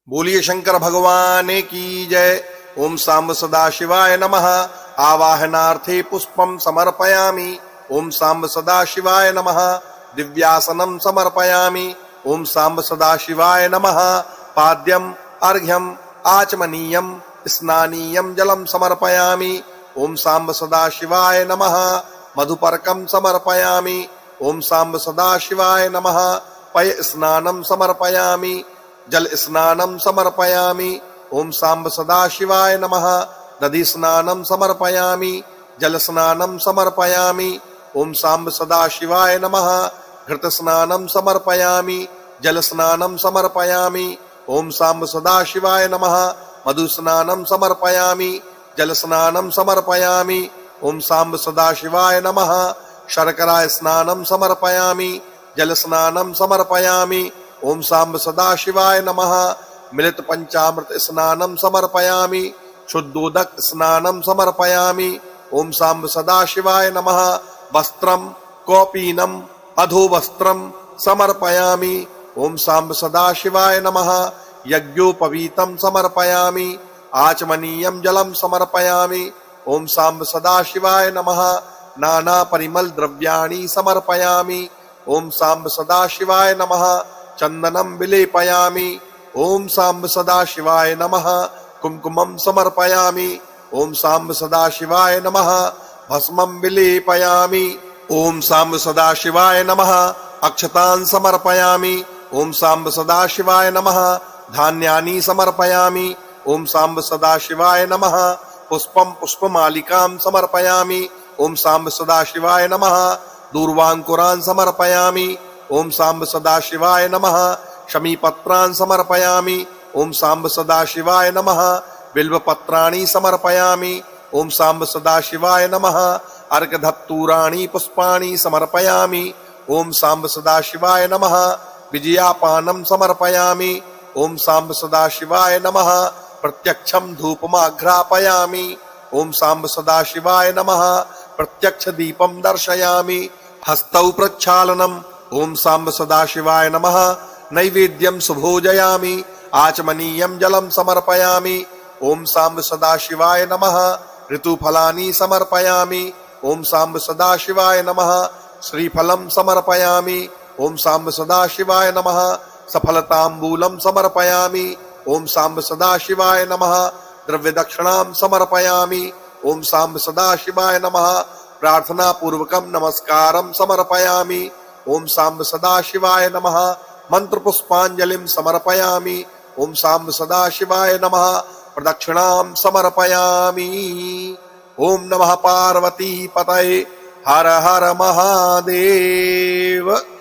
बोलिए शंकर भगवान की जय। ओम सांब सदा शिवाय नमः। आवाहनार्थे पुष्पम समर्पयामि। ओम सांब सदा शिवाय नमः। दिव्यासनम समर्पयामि। ओम सांब सदा शिवाय नमः। पाद्यम अर्घ्यम आचमनीयम स्नानीयम जलम समर्पयामि। ओम सांब सदा शिवाय नमः। मधुपर्कम समर्पयामि। ओम सांब सदा शिवाय नमः। पय स्नानम समर्पयामि। जल स्नानम समर्पयामि। ओम सांब सदा शिवाय नमः। दधि स्नानम समर्पयामि। जल स्नानम समर्पयामि। ओम सांब सदा शिवाय नमः। घृत स्नानम समर्पयामि। जल स्नानम समर्पयामि। ओम सांब सदा शिवाय नमः। मधु स्नानम समर्पयामि। जल स्नानम समर्पयामि। ओम सांब सदा शिवाय नमः। शर्करा स्नानम समर्पयामि। जल स्नानम समर्पयामि। ओम सांब सदा शिवाय नमः। मिलित पंचामृत स्नानम समर्पयामि। शुद्धोदक स्नानम समर्पयामि। ओम सांब सदा शिवाय नमः। वस्त्रम कौपीनम अधोवस्त्रम समर्पयामि। ओम सांब सदा शिवाय नमः। यज्ञोपवीतम समर्पयामि। आचमनीयम जलम समर्पयामि। ओम सांब सदा शिवाय नमः। नाना परिमल द्रव्याणि समर्पयामि। ओम सांब सदा शिवाय नमः। चंदनम विलेपयामि। ओम सांब सदा शिवाय नमः। कुमकुमम समर्पयामि। ओम सांब सदा शिवाय नमः। भस्मं विलेपयामि। ओम सांब सदा शिवाय नमः। अक्षतान् समर्पयामि। ओम सांब सदा शिवाय नमः। धान्यानि समर्पयामि। ओम सांब सदा शिवाय नमः। पुष्पम पुष्पमालिकां समर्पयामि। ओम सांब सदा शिवाय नमः। दूर्वांकुरान् समर्पयामि। ओम सांब सदा शिवाय नमः। शमीपत्रान् समर्पयामि। ओम सांब सदा शिवाय नमः। बिल्वपत्राणि समर्पयामि। ओम सांब सदा शिवाय नमः। अर्घधतूराणि पुष्पाणि समर्पयामि। ओम सांब सदा शिवाय नमः। विजयापानं समर्पयामि। ओम सांब सदा शिवाय नमः। प्रत्यक्षं धूपमाघ्रापयामि। ओम सांब सदा शिवाय नमः। प्रत्यक्ष दीपं दर्शयामि। हस्तौ प्रक्षालनम्। ओम सांब सदा शिवाय नमः। नैवेद्यं सुभोजयामि। आचमनीयं जलं समर्पयामि। ओम सांब सदा शिवाय नमः। ऋतुफलानि समर्पयामि। ओम सांब सदा शिवाय नमः। श्रीफलं समर्पयामि। ओम सांब सदा शिवाय नमः। सफलतांबूलं समर्पयामि। ओम सांब सदा शिवाय नमः। द्रव्यदक्षिणां समर्पयामि। ओम सांब सदा शिवाय नमः। प्रार्थना पूर्वकं नमस्कारं समर्पयामि। ओम सांब सदा शिवाय नमः। मंत्र पुष्पांजलिं समर्पयामि। ओम सांब सदा शिवाय नमः। प्रदक्षिणां समर्पयामि। ओम नमः पार्वती पतये। हर हर महादेव।